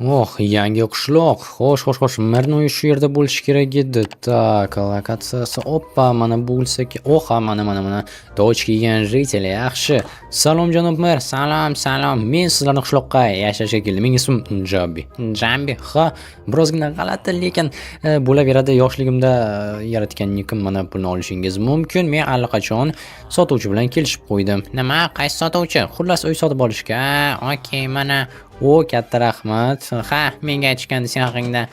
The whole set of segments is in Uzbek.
Oh, yangi qishloq. Xo'sh. Marnoy shu yerda bo'lishi kerak edi. Так, lokatsiyasi. Oppa, mana bo'lsa-ki. Oha, mana. Doj kiygan ritel yaxshi. Salom janob mer. Salom. Men sizlarning qishloqqa yashashga keldim. Mening ismim Jambi. Jambi. Ha, birozgina g'alati, lekin bo'laveradi. Yoshligimda yaratgan nikim mana pulni olishingiz mumkin. Men allaqachon sotuvchi bilan kelishib qo'ydim. Nima? Qaysi sotuvchi? Xullas uy sotib olishga. Okey, mana. O, katta rahmat. Ha, menga aytishgandi sen haqingda.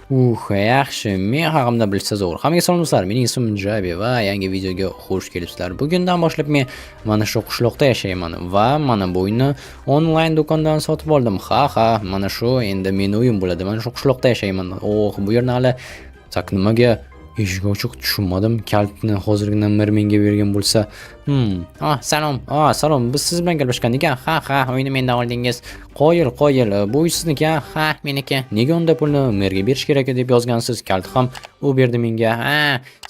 Yaxshi. Men haqimda bilsa zo'r. Hammaga salom do'stlar. Mening ismim Jabi va yangi videoga xush kelibsizlar. Bugundan boshlab men mana shu qishloqda yashayman va mana bu uyni onlayn do'kondan sotib oldim. Ha, mana shu endi mening uyim bo'ladi. Mana shu qishloqda yashayman. Bu yerni hali tak nimaga eshik ochiq tushunmadim. Kalitni hozirgina mer menga bergan bo'lsa. Salom. Biz siz bilan gaplashgandik. Ha, uyni mendan oldingiz. Qoyil. Bu uy sizniki? Ha, meniki. Nega unda pulni merga berish kerak deb yozgansiz? Kalit ham u berdi menga.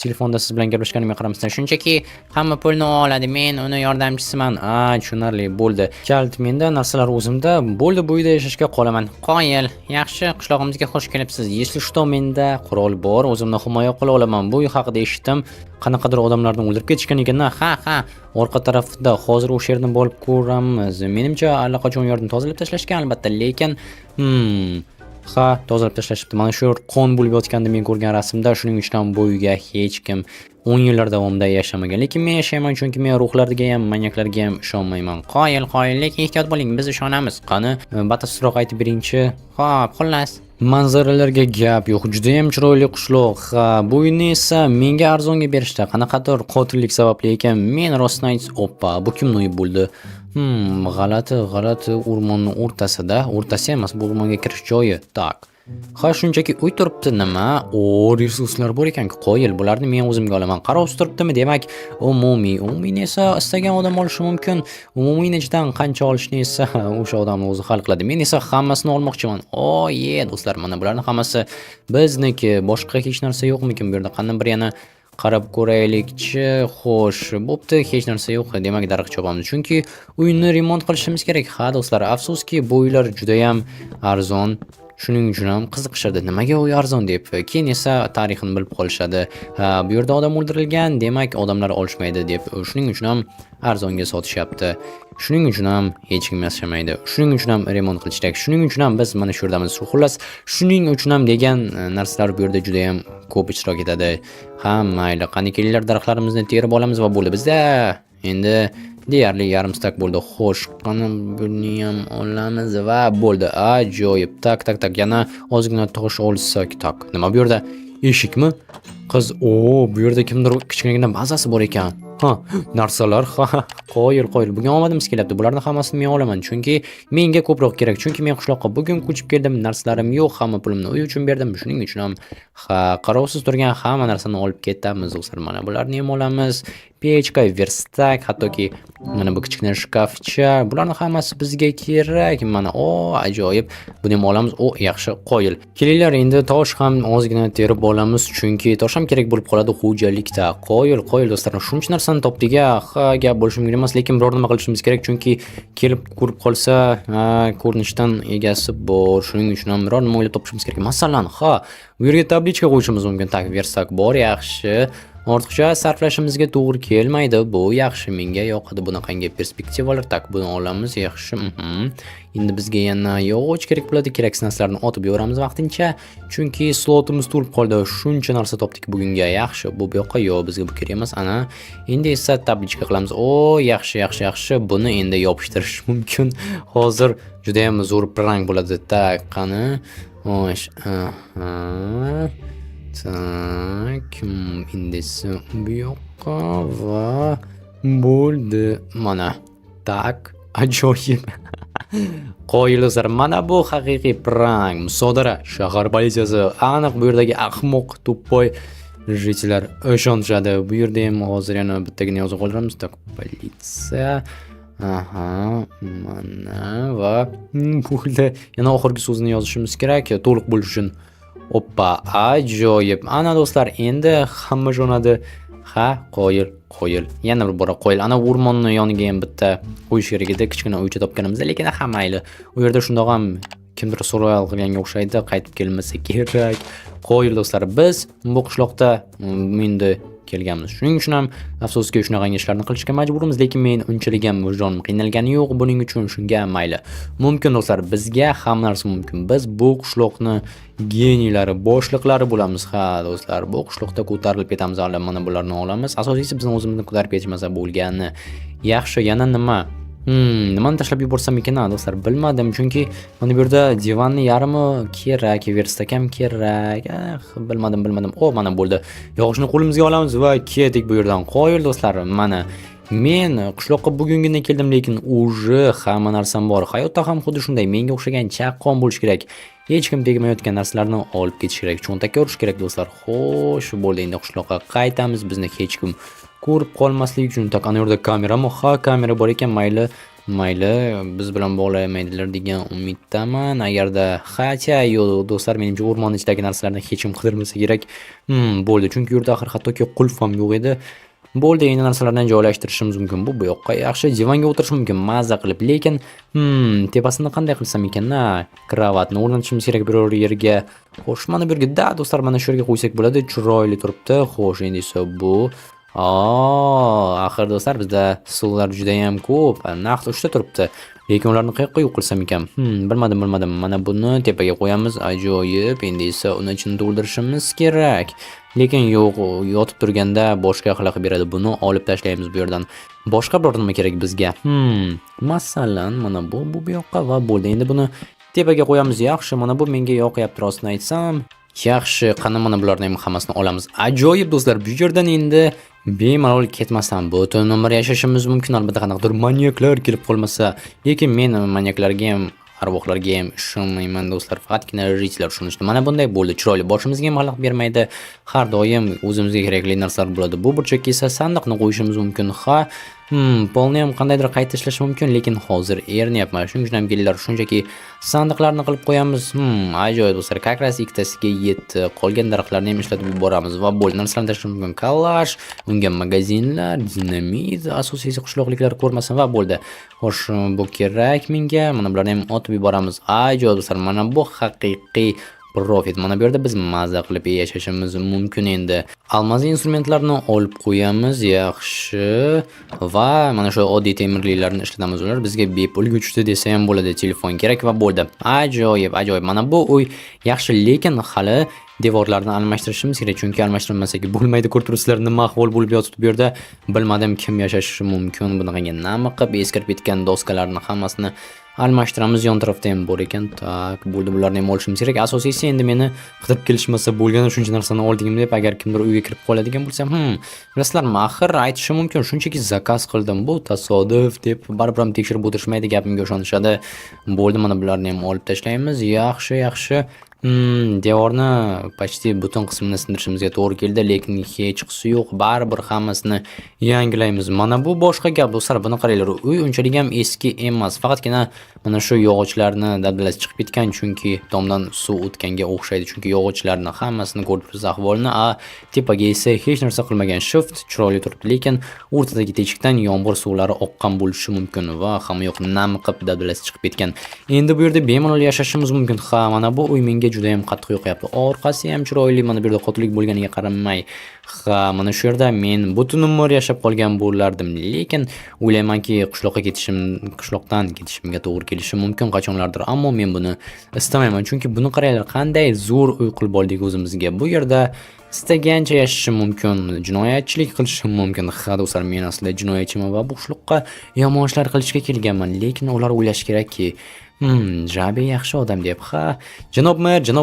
Telefonda siz bilan gaplashganimga qaramasdan shunchaki hamma pulni oladi. Men uni yordamchisiman. Tushunarli bo'ldi. Kalit menda, narsalar o'zimda. Bo'ldi, bu uyda yashashga qolaman. Qoyil. Yaxshi, qishlog'imizga xush kelibsiz. Если что, menda qurol bor, o'zimni himoya qila olaman. Bu uy haqida eshitdim. Qanaqadir odamlarni o'ldirib ketishgan ekan. Ha. Orqa tarafda hozir o'sha yerni borib ko'ramiz. Menimcha allaqachon yerni tozalab tashlashgan albatta, lekin tozalab tashlashibdi. Mana shu qon bo'lib yotganda men ko'rgan rasmda, shuning uchun ham bu uyga hech kim 10 yillar davomida yashamagan. Lekin men yashayman, chunki men ruhlarga ham, manyaklarga ham ishonmayman. Qoyil, lekin ehtiyot bo'ling, biz ishonamiz. Qani, batafsilroq aytib beringchi. Xo'p, xullas. Manzaralarga gap yo'q, juda ham chiroyli qishloq. Bu uyni esa menga arzonga berishdi. Qanaqadir qotillik sababli ekan. Men rostini aytsam, bu kimning uyi bo'ldi? G'alati o'rmonning o'rtasida, o'rtasi emas, bu o'rmonga kirish joyi. Tak. Shunchaki uy turibdi, nima? Resurslar bor ekan-ku, qoyil. Bularni men o'zimga olaman. Qarovsiz turibdimi? Demak, umumiyni esa istagan odam olishi mumkin. Umumiyni ichidan qancha olishni esa o'sha odam o'zi hal qiladi. Men esa hammasini olmoqchiman. Do'stlar, mana bularning hammasi bizniki. Boshqa hech narsa yo'qmikin bu yerda? Qanday bir yana qarab ko'raylikchi. Xo'sh, bo'pti, hech narsa yo'q. Demak, daraxt chopamiz. Chunki uyni remont qilishimiz kerak. Ha, do'stlar, afsuski bu uylar juda ham arzon. Shuning uchun ham qiziqishadi, nimaga u arzon deb. Keyin esa tarixini bilib qolishadi. Bu yerda odam o'ldirilgan, demak odamlar olishmaydi deb. Shuning uchun ham arzonga sotishyapti. Shuning uchun ham hech kim yashamaydi. Shuning uchun ham remont qilish kerak. Shuning uchun ham biz mana shu yerdamiz. Xullas, shuning uchun ham degan narsalar bu yerda juda ham ko'p ishtirok etadi. Mayli, qani kelinglar, daraxtlarimizni terib olamiz va bo'ldi. Bizda endi deyarli yarim stak bo'ldi. Xo'sh, qani buni ham olamiz va bo'ldi. Ajoyib. Tak. Yana ozgina tosh olsak. Tak. Nima bu yerda? Eshikmi? Qiz, bu yerda kimdir kichkinagina bazasi bor ekan. Narsalar, qoyil. Bugun omadimiz kelyapti. Bularni hammasini men olaman, chunki menga ko'proq kerak. Chunki men qishloqqa bugun ko'chib keldim. Narsalarim yo'q, hamma pulimni uy uchun berdim. Shuning uchun ham qarovsiz turgan hamma narsani olib ketamiz, do'stlar. Mana bularni ham olamiz. Pechka, verstak, hattoki mana bu kichkina shkafcha. Bularning hammasi bizga kerak. Mana, ajoyib. Buni ham olamiz. Yaxshi, qoyil. Kelinglar, endi tosh ham ozgina terib olamiz, chunki tosh ham kerak bo'lib qoladi xo'jalikda. Qoyil, do'stlar. Shuncha narsani topdik. Gap bo'lishi mumkin emas, lekin biror nima qilishimiz kerak, chunki kelib ko'rib qolsa, ko'rinishdan egasi bor. Shuning uchun ham biror nima o'ylab topishimiz kerak. Masalan, bu yerga tablichka qo'yishimiz mumkin. Tak, versak bor, yaxshi. Ortiqcha sarflashimizga to'g'ri kelmaydi. Bu yaxshi, menga yoqadi bunaqangi perspektivalar. Tak, buni olamiz, yaxshi. Endi bizga yana yog'och kerak bo'ladi. Keraksiz narsalarni otib yuboramiz vaqtincha, chunki slotimiz to'lib qoldi. Shuncha narsa topdik bugunga. Yaxshi, bu yoqqa yo'q, bizga bu kerak emas. Ana, endi esa tablichka qilamiz. Yaxshi. Buni endi yopishtirish mumkin. Hozir juda ham zo'r prank bo'ladi. Tak, qani. Tak, indisi bu yoqqa va bo'ldi. Mana. Tak, ajoyib. Qoyillar, mana bu haqiqiy prank. Musodara. Shahar politsiyasi aniq bu yerdagi ahmoq, to'ppoy jitlar ishonishadi. Bu yerda ham hozir yana bittagina yozib qoldiramiz. Tak, politsiya. Mana va bo'ldi. Yana oxirgi so'zni yozishimiz kerak, to'liq bo'lishi uchun. Ajoyib. Ana do'stlar, endi hamma jo'nadi. Qoyil. Yana bir bora qoyil. Ana o'rmonning yoniga ham bitta qo'yish kerak edi, kichkina uycha topganimizda, lekin mayli. U yerda shundoq ham kimdir so'roq qilganga o'xshaydi, qaytib kelmasa kerak. Qo'yil do'stlar, biz bu qishloqda endi kelganmiz. Shuning uchun ham afsuski shunaqangi ishlarni qilishga majburmiz, lekin men unchalik ham vijdonim qiynalgani yo'q buning uchun. Shunga mayli. Mumkin do'stlar, bizga hamma narsa mumkin. Biz bu qishloqni geniylari, boshliqlari bo'lamiz. Ha, do'stlar, bu qishloqda ko'tarilib ketamiz, hali mana bularni olamiz. Asosiysi bizni o'zimizni ko'tarib ketmasa bo'lgani. Yaxshi, yana nima? Nimani tashlab yuborsam ekan, do'stlar, bilmadim, chunki mana bu yerda divanni yarmi kerak, verstak ham kerak. Bilmadim. O, mana bo'ldi. Yog'ochni qo'limizga olamiz va ketdik bu yerdan. Qo'yil do'stlar, mana men qishloqqa bugungina keldim, lekin уже hamma narsam bor. Hayotda ham xuddi shunday, menga o'xshagan chaqqon bo'lish kerak. Hech kim tegmayotgan narsalarni olib ketish kerak, cho'ntakka urish kerak do'stlar. Xo'sh, bo'ldi, endi qishloqqa qaytamiz. Bizni hech kim ko'rib qolmasligi uchun ana yerda kamerami? Ha, kamera bor ekan, mayli, biz bilan bog'lamaydilar degan umiddaman. Agarda yo'q do'stlar, menimcha o'rmon ichidagi narsalarni hech kim qidirmasa kerak. Bo'ldi, chunki yurtda axir hattoki qulf ham yo'q edi. Bo'ldi, endi narsalarni joylashtirishimiz mumkin. Bu yoqqa yaxshi divanga o'tirish mumkin maza qilib, lekin tepasini qanday qilsam ekan? Kravatni o'rnatishimiz kerak biror yerga. Xo'sh, mana bu yerga do'stlar, mana shu yerga qo'ysak bo'ladi. Chiroyli turibdi. Xo'sh, endi esa bu axir do'stlar, bizda stullar juda ham ko'p. Naqd 3 ta turibdi. Lekin ularni qayerga qo'yib qilsam ekan? Bilmadim. Mana buni tepaga qo'yamiz. Ajoyib. Endi esa uni ichini to'ldirishimiz kerak. Lekin yo'q, yotib turganda boshqa xalaqib beradi. Buni olib tashlaymiz bu yerdan. Boshqa biror nima kerak bizga? Masalan, mana bu yoqqa va bo'ldi. Endi buni tepaga qo'yamiz. Yaxshi, mana bu menga yoqyapti rostini aytsam. Yaxshi, qani mana bularni ham hammasini olamiz. Ajoyib do'stlar, bu yerdan endi bemalol ketmasdan butun umr yashashimiz mumkin. Albatta, qanaqadir manyaklar kelib qolmasa, lekin men manyaklarga ham, arvohlarga ham ishonmayman do'stlar. Faqatgina ritlar tushunishdi. Mana bunday bo'ldi. Chiroyli, boshimizga ham xalaq bermaydi. Har doim o'zimizga kerakli narsalar bo'ladi. Bu burchakka esa sandiqni qo'yishimiz mumkin. Polni ham qandaydir qayta ishlash mumkin, lekin hozir erinyapman. Shuning uchun ham kelinglar, shunchaki sandiqlarni qilib qo'yamiz. Ajoyib do'stlar, как раз ikkitasiga yetdi. Qolgan daraxtlarni ham ishlatib yuboramiz va bo'ldi. Narsalarni tashlash mumkin. Kalash, unga magazinlar, dinamit, asosiysi qishloqliklar ko'rmasin va bo'ldi. Xo'sh, bu kerak menga. Mana bularni ham otib yuboramiz. Ajoyib do'stlar, mana bu haqiqiy profit. Mana bu yerda biz maza qilib yashashimiz mumkin endi. Almaz instrumentlarni olib qo'yamiz, yaxshi. Va mana shu oddiy temirliklarni ishlatamiz. Ular bizga bepulga tushdi desa ham bo'ladi. Telefon kerak va bo'ldi. Ajoyib. Mana bu uy yaxshi, lekin hali devorlarni almashtirishimiz kerak, chunki almashtirmasak bo'lmaydi. Ko'rib turibsizlar, nima ahvol bo'lib yotibdi bu yerda. Bilmadim kim yashashi mumkin bunaqangi nima qilib eskirib ketgan doskalarni hammasini almashtiramiz. Yon tarafda ham bor ekan. Tak, bo'ldi, bularni ham olishimiz kerak. Asosiysi endi meni qidirib kelishmasa bo'lgani, shuncha narsani oldim deb agar kimdir uyga kirib qoladigan bo'lsa, bilasizlarmi, axir aytishi mumkin, shunchaki zakaz qildim, bu tasodif deb baribir ham tekshirib o'tirishmaydi, gapimga ishonishadi. Bo'ldi, mana bularni ham olib tashlaymiz. Yaxshi. Devorni почти butun qismini sindirishimizga to'g'ri keldi, lekin hech qisi yo'q. Baribir hammasini yangilaymiz. Mana bu boshqa gap do'stlar, buni qaranglar. Uy unchalik ham eski emas. Faqatgina mana shu yog'ochlarni dabdalasi chiqib ketgan, chunki tomdan suv o'tganga o'xshaydi. Chunki yog'ochlarni hammasini ko'rib turibsiz ahvolini. Tepaga esa hech narsa qilmagan. Shift chiroyli turibdi, lekin o'rtadagi teshikdan yomg'ir suvlari oqqan bo'lishi mumkin va hamma yoq nam qilib dabdalasi chiqib ketgan. Endi bu yerda bemalol yashashimiz mumkin. Mana bu uy menga juda ham qattiq yoqyapti. Orqasi ham chiroyli, mana bu yerda qotillik bo'lganiga qaramay. Mana shu yerda men butun umr yashab qolgan bo'lardim, lekin o'ylaymanki qishloqdan ketishimga to'g'ri kelishi mumkin qachonlardir, ammo men buni istamayman, chunki buni qaranglar, qanday zo'r uy qilib oldik o'zimizga. Bu yerda istagancha yashashim mumkin, jinoyatchilik qilishim mumkin. Do'stlar, men aslida jinoyatchiman va bu qishloqqa yomon ishlar qilishga kelganman, lekin ular o'ylash kerakki, Jabi yaxshi odam deb. Janob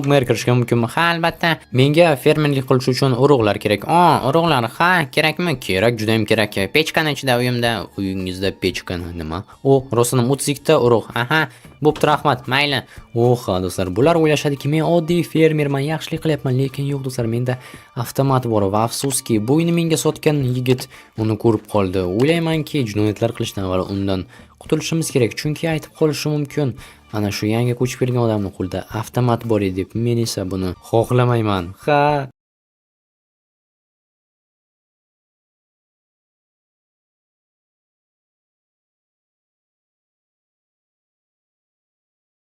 mer kirishga mumkinmi? Albatta. Menga fermerlik qilish uchun urug'lar kerak. Urug'lar, kerakmi? Kerak, juda ham kerak. Pechkani ichida uyingizda pechkani nima? Rostdan 32 ta urug'. Bo'pti, rahmat. Mayli. Do'stlar, bular o'ylashadiki, men oddiy fermerman, yaxshilik qilyapman, lekin yo'q do'stlar, menda avtomat bor va afsuski, bu uyni menga sotgan yigit uni ko'rib qoldi. O'ylaymanki, jinoyatlar qilishdan avval undan qutulishimiz kerak, chunki aytib qolishi mumkin, ana shu yangi ko'chib kelgan odamning qo'lida avtomat bor edi deb. Men esa buni xohlamayman.